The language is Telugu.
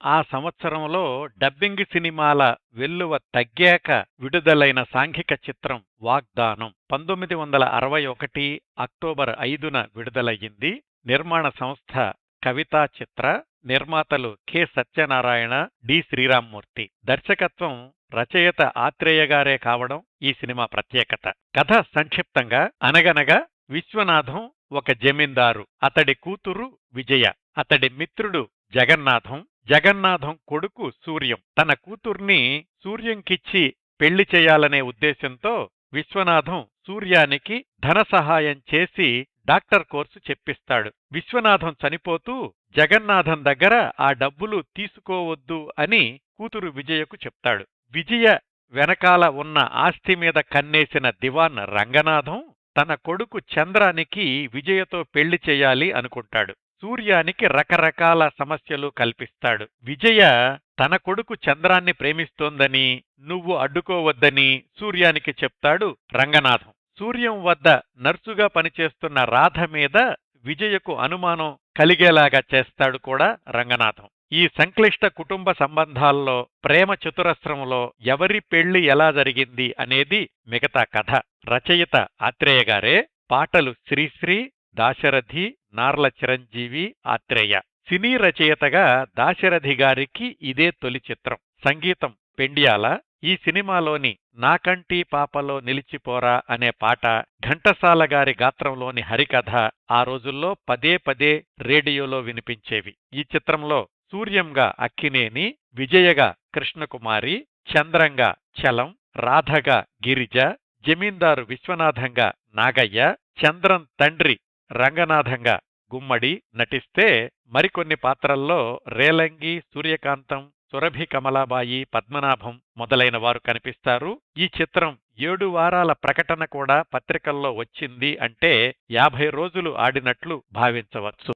ఆ సంవత్సరంలో డబ్బింగ్ సినిమాల వెల్లువ తగ్గాక విడుదలైన సాంఘిక చిత్రం వాగ్దానం 1961 అక్టోబర్ 5న విడుదలయ్యింది. నిర్మాణ సంస్థ కవితా చిత్ర, నిర్మాతలు కె సత్యనారాయణ, డి శ్రీరామ్మూర్తి. దర్శకత్వం రచయిత ఆత్రేయ గారే కావడం ఈ సినిమా ప్రత్యేకత. కథ సంక్షిప్తంగా అనగనగా విశ్వనాథం ఒక జమీందారు, అతడి కూతురు విజయ, అతడి మిత్రుడు జగన్నాథం, జగన్నాథం కొడుకు సూర్యం. తన కూతుర్ని సూర్యంకిచ్చి పెళ్లి చేయాలనే ఉద్దేశంతో విశ్వనాథం సూర్యానికి ధన సహాయం చేసి డాక్టర్ కోర్సు చెప్పిస్తాడు. విశ్వనాథం చనిపోతూ జగన్నాథం దగ్గర ఆ డబ్బులు తీసుకోవద్దు అని కూతురు విజయకు చెప్తాడు. విజయ వెనకాల ఉన్న ఆస్తి మీద కన్నేసిన దివాన్ రంగనాథం తన కొడుకు చంద్రానికి విజయతో పెళ్లి చెయ్యాలి అనుకుంటాడు. సూర్యానికి రకరకాల సమస్యలు కల్పిస్తాడు. విజయ తన కొడుకు చంద్రాన్ని ప్రేమిస్తోందని, నువ్వు అడ్డుకోవద్దని సూర్యానికి చెప్తాడు రంగనాథం. సూర్యం వద్ద నర్సుగా పనిచేస్తున్న రాధ మీద విజయకు అనుమానం కలిగేలాగా చేస్తాడు కూడా రంగనాథం. ఈ సంక్లిష్ట కుటుంబ సంబంధాల్లో, ప్రేమ చతురస్రంలో ఎవరి పెళ్లి ఎలా జరిగింది అనేది మిగతా కథ. రచయిత ఆత్రేయ గారే. పాటలు శ్రీశ్రీ, దాశరథి, నార్ల చిరంజీవి, ఆత్రేయ. సినీ రచయితగా దాశరథి గారికి ఇదే తొలి చిత్రం. సంగీతం పెండ్యాల. ఈ సినిమాలోని నాకంటి పాపలో నిలిచిపోరా అనే పాట, ఘంటసాల గారి గాత్రంలోని హరికథ ఆ రోజుల్లో పదే పదే రేడియోలో వినిపించేవి. ఈ చిత్రంలో సూర్యంగా అక్కినేని, విజయగా కృష్ణకుమారి, చంద్రంగా చలం, రాధగా గిరిజ, జమీందారు విశ్వనాథంగా నాగయ్య, చంద్రం తండ్రి రంగనాథంగా గుమ్మడి నటిస్తే మరికొన్ని పాత్రల్లో రేలంగి, సూర్యకాంతం, సురభి కమలాబాయి, పద్మనాభం మొదలైన వారు కనిపిస్తారు. ఈ చిత్రం 7 వారాల ప్రకటన కూడా పత్రికల్లో వచ్చింది అంటే 50 రోజులు ఆడినట్లు భావించవచ్చు.